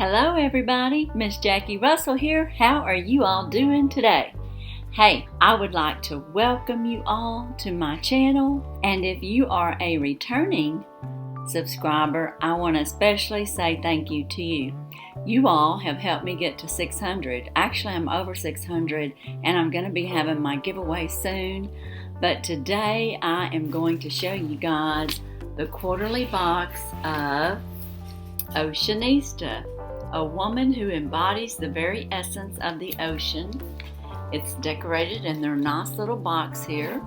Hello everybody, Miss Jackie Russell here. How are you all doing today? Hey, I would like to welcome you all to my channel, and if you are a returning subscriber, I want to especially say thank you to you. You all have helped me get to 600. Actually, I'm over 600 and I'm going to be having my giveaway soon. But today I am going to show you guys the quarterly box of Oceanista, a woman who embodies the very essence of the ocean. It's decorated in their nice little box here.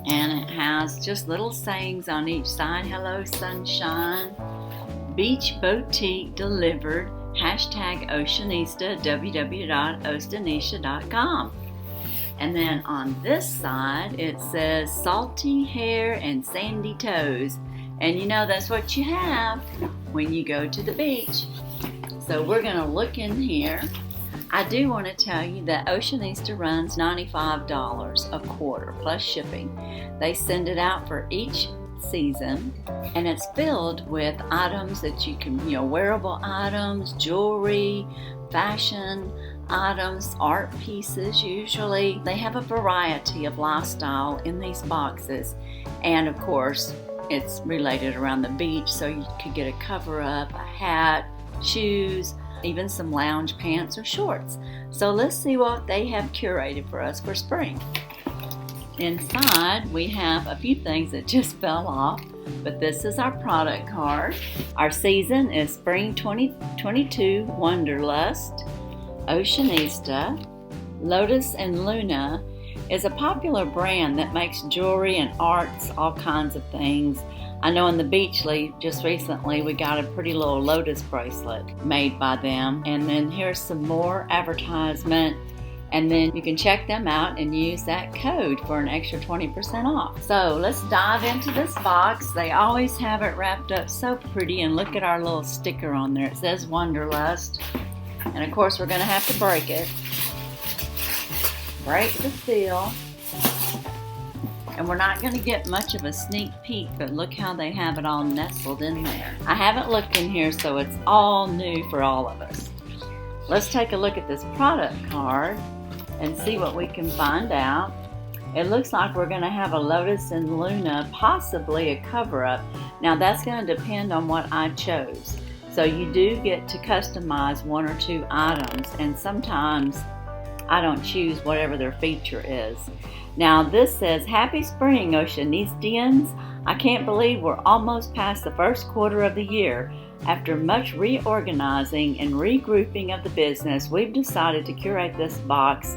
And it has just little sayings on each side. Hello sunshine, beach boutique delivered, #Oceanista, www.oceanista.com. And then on this side it says salty hair and sandy toes. And you know that's what you have when you go to the beach. So we're going to look in here. I do want to tell you that Oceanista runs $95 a quarter plus shipping. They send it out for each season, and it's filled with items that you can, wearable items, jewelry, fashion items, art pieces usually. They have a variety of lifestyle in these boxes, and of course it's related around the beach, so you could get a cover up, a hat, shoes, even some lounge pants or shorts. So let's see what they have curated for us for spring. Inside we have a few things that just fell off, but this is our product card. Our season is spring 2022 Wanderlust. Oceanista. Lotus and Luna is a popular brand that makes jewelry and arts, all kinds of things. I know in the beach just recently we got a pretty little Lotus bracelet made by them. And then here's some more advertisement, and then you can check them out and use that code for an extra 20% off. So let's dive into this box. They always have it wrapped up so pretty, and look at our little sticker on there. It says Wanderlust, and of course we're going to have to break it. Break the seal. And we're not going to get much of a sneak peek, but look how they have it all nestled in there. I haven't looked in here, so it's all new for all of us. Let's take a look at this product card and see what we can find out. It looks like we're going to have a Lotus and Luna, possibly a cover-up. Now that's going to depend on what I chose. So you do get to customize one or two items, and sometimes I don't choose whatever their feature is. Now this says, Happy Spring, Oceanistians. I can't believe we're almost past the first quarter of the year. After much reorganizing and regrouping of the business, we've decided to curate this box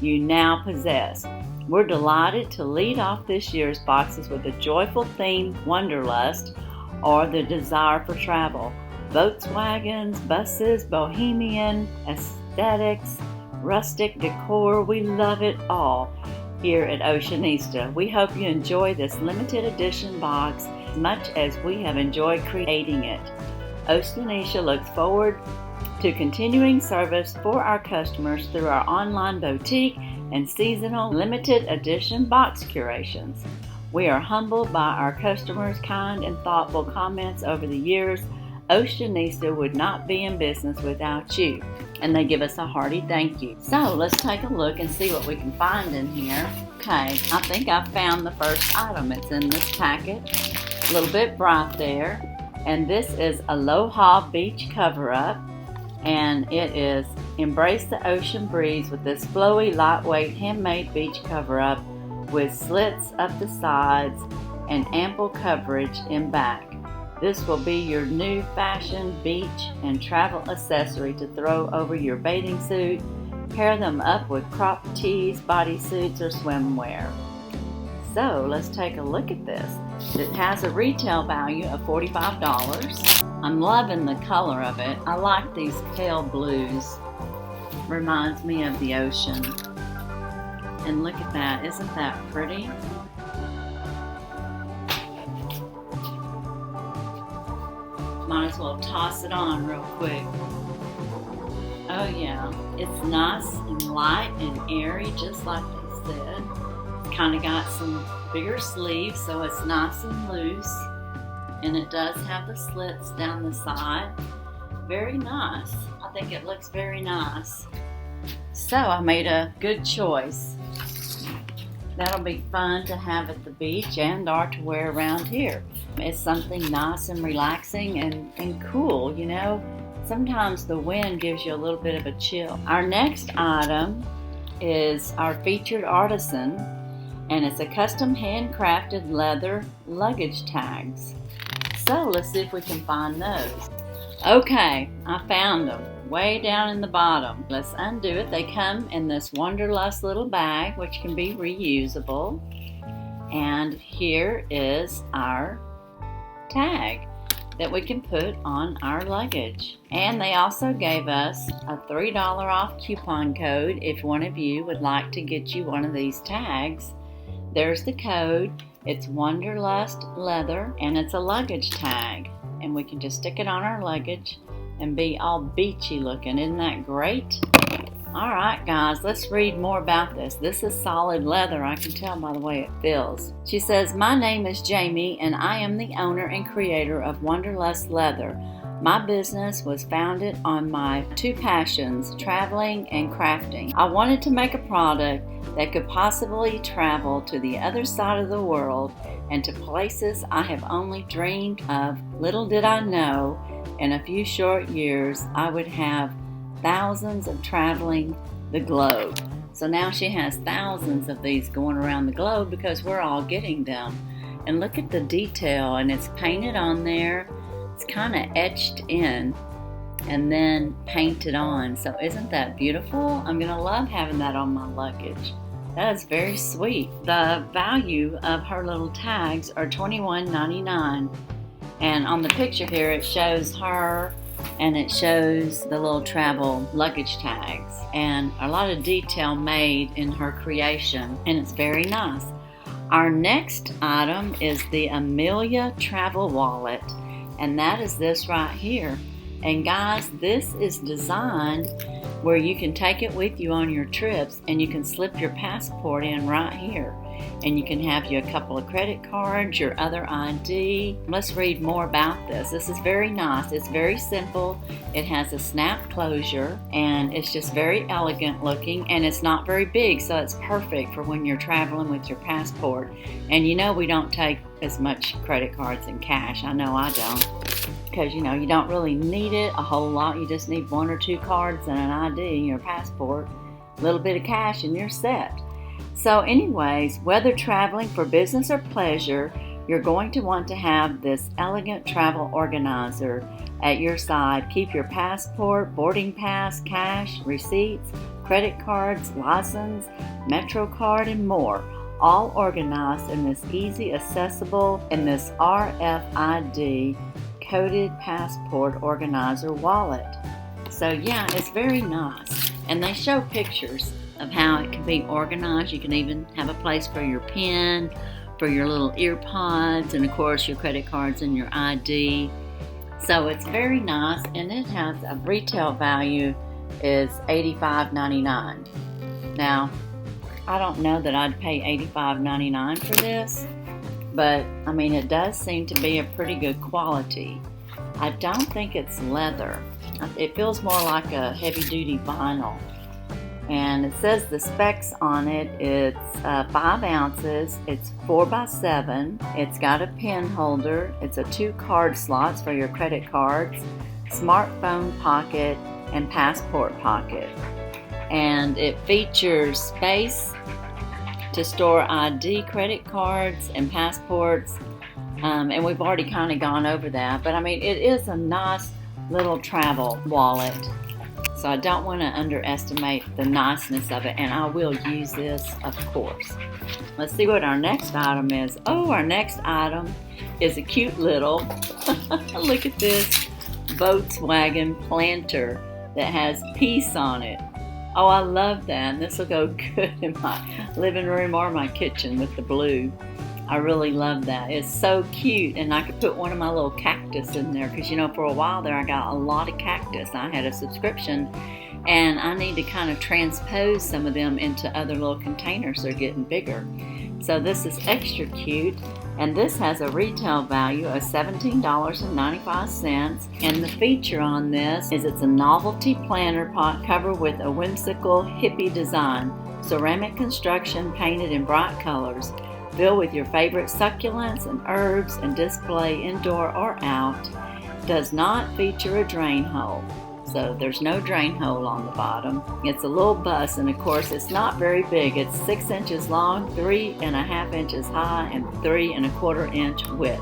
you now possess. We're delighted to lead off this year's boxes with a joyful theme, Wanderlust, or the desire for travel. Volkswagens, buses, bohemian, aesthetics, rustic decor, we love it all here at Oceanista. We hope you enjoy this limited edition box as much as we have enjoyed creating it. Oceanista looks forward to continuing service for our customers through our online boutique and seasonal limited edition box curations. We are humbled by our customers' kind and thoughtful comments over the years. Oceanista would not be in business without you. And they give us a hearty thank you. So let's take a look and see what we can find in here. Okay, I think I found the first item. It's in this packet. A little bit bright there. And this is Aloha Beach Cover-Up. And it is Embrace the Ocean Breeze with this flowy, lightweight, handmade beach cover-up with slits up the sides and ample coverage in back. This will be your new fashion beach and travel accessory to throw over your bathing suit. Pair them up with crop tees, bodysuits, or swimwear. So let's take a look at this. It has a retail value of $45. I'm loving the color of it. I like these pale blues. Reminds me of the ocean. And look at that. Isn't that pretty? Might as well toss it on real quick. Oh yeah, it's nice and light and airy, just like they said. It's kind of got some bigger sleeves, so it's nice and loose. And it does have the slits down the side. very nice. I think it looks very nice. So I made a good choice. That'll be fun to have at the beach and or to wear around here. It's something nice and relaxing and cool, you know. Sometimes the wind gives you a little bit of a chill. Our next item is our featured artisan, and it's a custom handcrafted leather luggage tags. So let's see if we can find those. Okay, I found them way down in the bottom. Let's undo it. They come in this Wanderlust little bag, which can be reusable. And here is our tag that we can put on our luggage. And they also gave us a $3 off coupon code if one of you would like to get you one of these tags. There's the code. It's Wanderlust Leather, and it's a luggage tag. And we can just stick it on our luggage and be all beachy looking. Isn't that great? Alright guys, let's read more about this. This is solid leather, I can tell by the way it feels. She says, "My name is Jamie and I am the owner and creator of Wanderlust Leather. My business was founded on my two passions, traveling and crafting. I wanted to make a product that could possibly travel to the other side of the world and to places I have only dreamed of. Little did I know, in a few short years, I would have thousands of traveling the globe." So now she has thousands of these going around the globe because we're all getting them. And look at the detail, and it's painted on there. It's kind of etched in and then painted on. So isn't that beautiful? I'm going to love having that on my luggage. That is very sweet. The value of her little tags are $21.99. And on the picture here, it shows her and it shows the little travel luggage tags. And a lot of detail made in her creation. And it's very nice. Our next item is the Amelia Travel Wallet. And that is this right here. And guys, this is designed where you can take it with you on your trips and you can slip your passport in right here. And you can have you a couple of credit cards, your other ID. Let's read more about this. This is very nice. It's very simple. It has a snap closure and it's just very elegant looking, and it's not very big, so it's perfect for when you're traveling with your passport. And you know we don't take as much credit cards and cash. I know I don't. Because you know you don't really need it a whole lot. You just need 1 or 2 cards and an ID, your passport, a little bit of cash, and you're set. So anyways, whether traveling for business or pleasure, you're going to want to have this elegant travel organizer at your side. Keep your passport, boarding pass, cash, receipts, credit cards, license, Metro card, and more, all organized in this easy accessible in this RFID coded passport organizer wallet. So yeah, it's very nice. And they show pictures of how it can be organized. You can even have a place for your pen, for your little ear pods, and of course your credit cards and your ID. So it's very nice, and it has a retail value is $85.99. Now, I don't know that I'd pay $85.99 for this, but I mean it does seem to be a pretty good quality. I don't think it's leather. It feels more like a heavy-duty vinyl. And it says the specs on it, it's 5 ounces, it's 4x7, it's got a pen holder, it's a 2 card slots for your credit cards, smartphone pocket, and passport pocket. And it features space to store ID, credit cards, and passports. And we've already kind of gone over that, but I mean it is a nice little travel wallet. So I don't want to underestimate the niceness of it, and I will use this, of course. Let's see what our next item is. Oh, our next item is a cute little, look at this, Volkswagen planter that has peace on it. Oh, I love that. And this will go good in my living room or my kitchen with the blue. I really love that. It's so cute, and I could put one of my little cactus in there because, you know, for a while there I got a lot of cactus. I had a subscription, and I need to kind of transpose some of them into other little containers. They're getting bigger. So this is extra cute. And this has a retail value of $17.95. And the feature on this is it's a novelty planter pot cover with a whimsical hippie design. Ceramic construction painted in bright colors. Fill with your favorite succulents and herbs and display indoor or out. Does not feature a drain hole. So there's no drain hole on the bottom. It's a little bus, and of course it's not very big. It's 6 inches long, 3.5 inches high, and 3.25 inch width.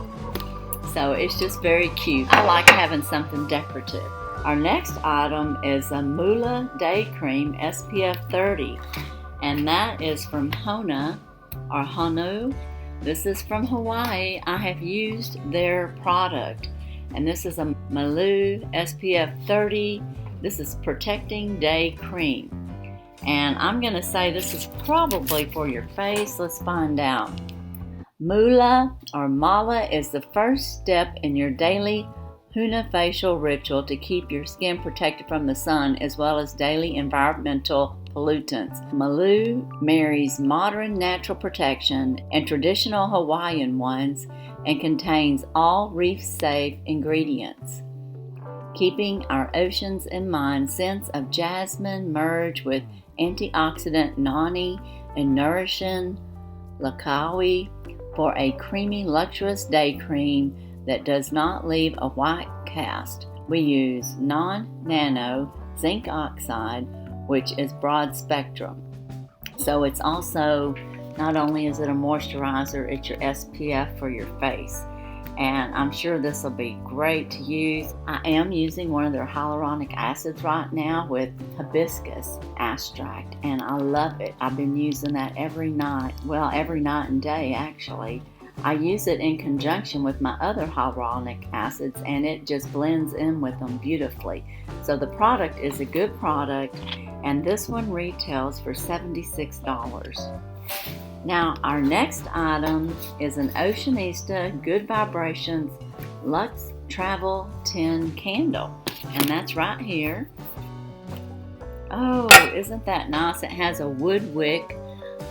So it's just very cute. I like having something decorative. Our next item is a Mula Day Cream SPF 30, and that is from Honu or Honu. This is from Hawaii. I have used their product. And this is a Mula SPF 30. This is Protecting Day Cream. And I'm going to say this is probably for your face. Let's find out. Mula or Mala is the first step in your daily Huna facial ritual to keep your skin protected from the sun as well as daily environmental pollutants. Mula marries modern natural protection and traditional Hawaiian ones and contains all reef-safe ingredients. Keeping our oceans in mind, scents of jasmine merge with antioxidant noni and nourishing lakawi for a creamy, luxurious day cream that does not leave a white cast. We use non-nano zinc oxide, which is broad spectrum. So it's also, not only is it a moisturizer, it's your SPF for your face. And I'm sure this will be great to use. I am using one of their hyaluronic acids right now with hibiscus extract, and I love it. I've been using that every night. Well, every night and day actually. I use it in conjunction with my other hyaluronic acids, and it just blends in with them beautifully. So the product is a good product, and this one retails for $76. Now our next item is an Oceanista Good Vibrations Luxe Travel Tin Candle, and that's right here. Oh, isn't that nice? It has a wood wick.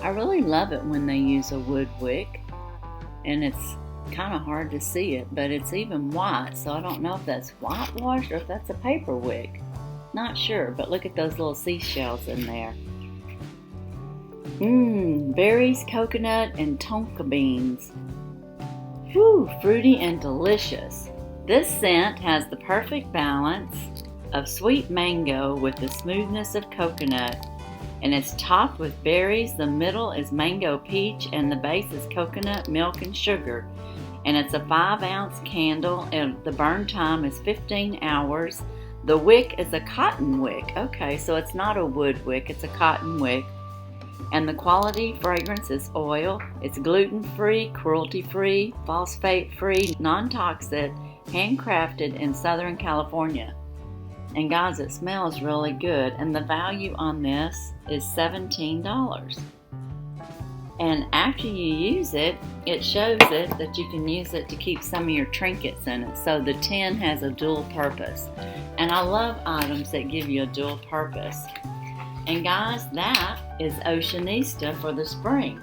I really love it when they use a wood wick, and it's kind of hard to see it, but it's even white, so I don't know if that's whitewashed or if that's a paper wick. Not sure, but look at those little seashells in there. Berries, coconut, and tonka beans. Whew, fruity and delicious. This scent has the perfect balance of sweet mango with the smoothness of coconut, and it's topped with berries. The middle is mango peach, and the base is coconut, milk, and sugar. And it's a 5-ounce candle, and the burn time is 15 hours. The wick is a cotton wick. Okay, so it's not a wood wick, it's a cotton wick. And the quality fragrance is oil. It's gluten-free, cruelty-free, phosphate-free, non-toxic, handcrafted in Southern California. And guys, it smells really good. And the value on this is $17. And after you use it, it shows it that you can use it to keep some of your trinkets in it. So the tin has a dual purpose. And I love items that give you a dual purpose. And guys, that is Oceanista for the spring.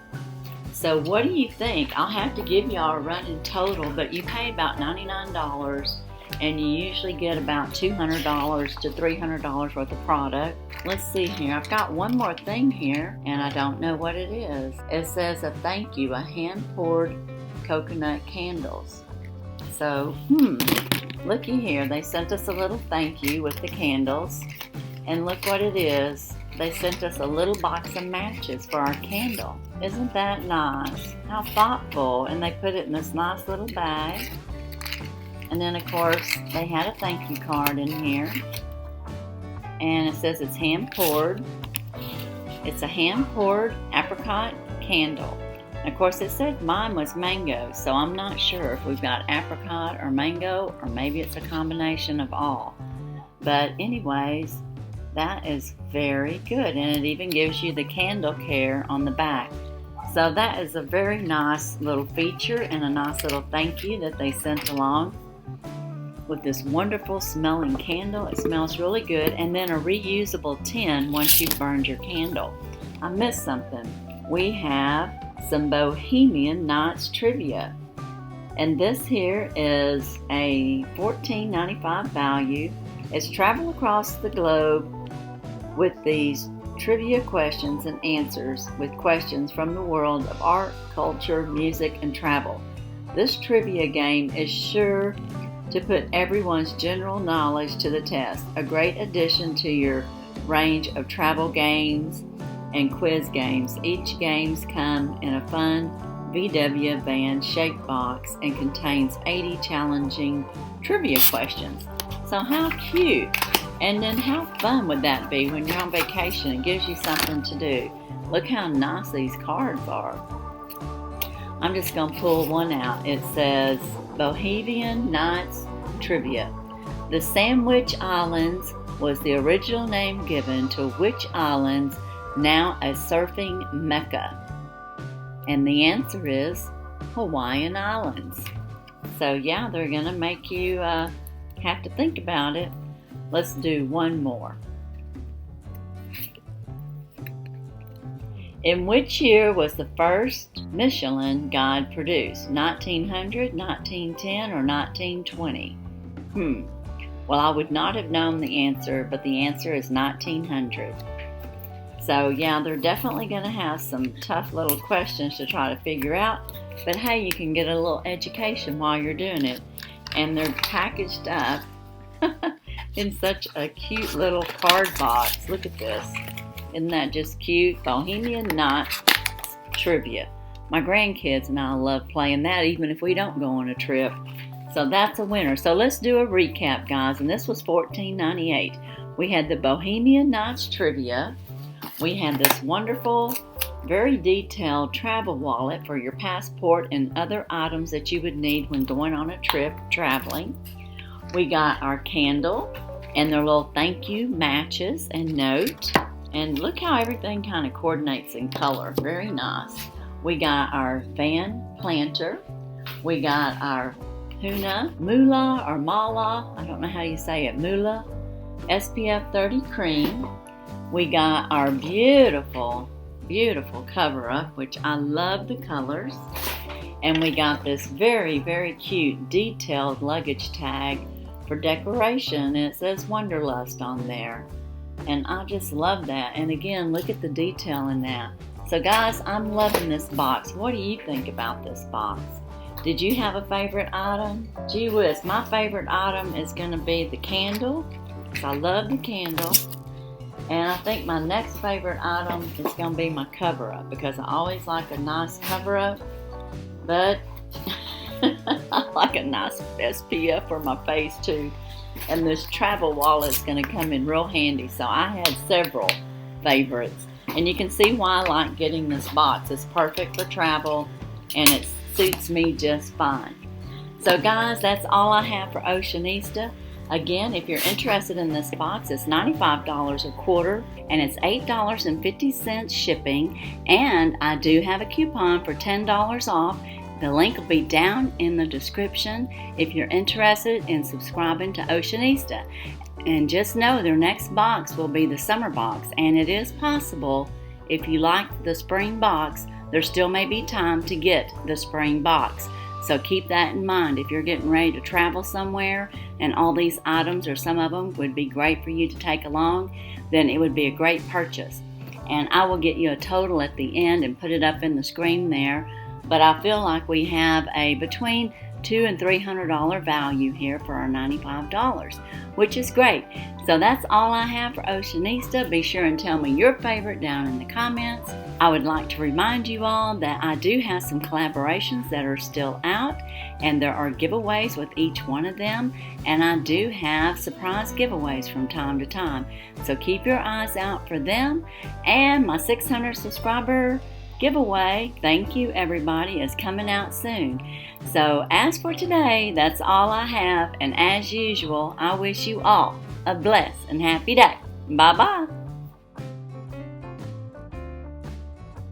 So what do you think? I'll have to give y'all a running total, but you pay about $99 and you usually get about $200 to $300 worth of product. Let's see here. I've got one more thing here, and I don't know what it is. It says a thank you, a hand-poured coconut candles. So, looky here. They sent us a little thank you with the candles, and look what it is. They sent us a little box of matches for our candle. Isn't that nice? How thoughtful. And they put it in this nice little bag. And then, of course, they had a thank you card in here. And it says it's hand-poured. It's a hand-poured apricot candle. And of course, it said mine was mango, so I'm not sure if we've got apricot or mango, or maybe it's a combination of all. But anyways, that is very good, and it even gives you the candle care on the back. So that is a very nice little feature and a nice little thank you that they sent along with this wonderful smelling candle. It smells really good, and then a reusable tin once you've burned your candle. I missed something. We have some Bohemian Nights trivia. And this here is a $14.95 value. It's travel across the globe with these trivia questions and answers with questions from the world of art, culture, music, and travel. This trivia game is sure to put everyone's general knowledge to the test. A great addition to your range of travel games and quiz games. Each games come in a fun VW van shaped box and contains 80 challenging trivia questions. So how cute! And then how fun would that be when you're on vacation? It gives you something to do. Look how nice these cards are. I'm just going to pull one out. It says Bohemian Nights Trivia. The Sandwich Islands was the original name given to which islands, now a surfing mecca? And the answer is Hawaiian Islands. So yeah, they're going to make you have to think about it. Let's do one more. In which year was the first Michelin guide produced? 1900, 1910, or 1920? Well, I would not have known the answer, but the answer is 1900. So yeah, they're definitely going to have some tough little questions to try to figure out. But hey, you can get a little education while you're doing it. And they're packaged up in such a cute little card box. Look at this. Isn't that just cute? Bohemian Nights Trivia. My grandkids and I love playing that even if we don't go on a trip. So that's a winner. So let's do a recap, guys. And this was $14.98. We had the Bohemian Nights Trivia. We had this wonderful, very detailed travel wallet for your passport and other items that you would need when going on a trip traveling. We got our candle and their little thank you matches and note. And look how everything kind of coordinates in color. Very nice. We got our van planter. We got our Moolah or Mala, I don't know how you say it, Moolah SPF 30 cream. We got our beautiful, beautiful cover up, which I love the colors. And we got this very, very cute detailed luggage tag for decoration. And it says Wanderlust on there. And I just love that. And again, look at the detail in that. So guys, I'm loving this box. What do you think about this box? Did you have a favorite item? Gee whiz, my favorite item is going to be the candle. I love the candle. And I think my next favorite item is going to be my cover-up because I always like a nice cover-up. But I like a nice SPF for my face too. And this travel wallet is going to come in real handy. So I had several favorites. And you can see why I like getting this box. It's perfect for travel and it suits me just fine. So guys, that's all I have for Oceanista. Again, if you're interested in this box, it's $95 a quarter and it's $8.50 shipping. And I do have a coupon for $10 off. The link will be down in the description if you're interested in subscribing to Oceanista. And just know their next box will be the summer box. And it is possible, if you like the spring box, there still may be time to get the spring box. So keep that in mind if you're getting ready to travel somewhere and all these items or some of them would be great for you to take along, then it would be a great purchase. And I will get you a total at the end and put it up in the screen there. But I feel like we have a between $200 and $300 value here for our $95, which is great. So that's all I have for Oceanista. Be sure and tell me your favorite down in the comments. I would like to remind you all that I do have some collaborations that are still out, and there are giveaways with each one of them, and I do have surprise giveaways from time to time. So keep your eyes out for them. And my 600 subscriber giveaway, thank you everybody, is coming out soon. So as for today, that's all I have, and as usual, I wish you all a blessed and happy day. Bye bye.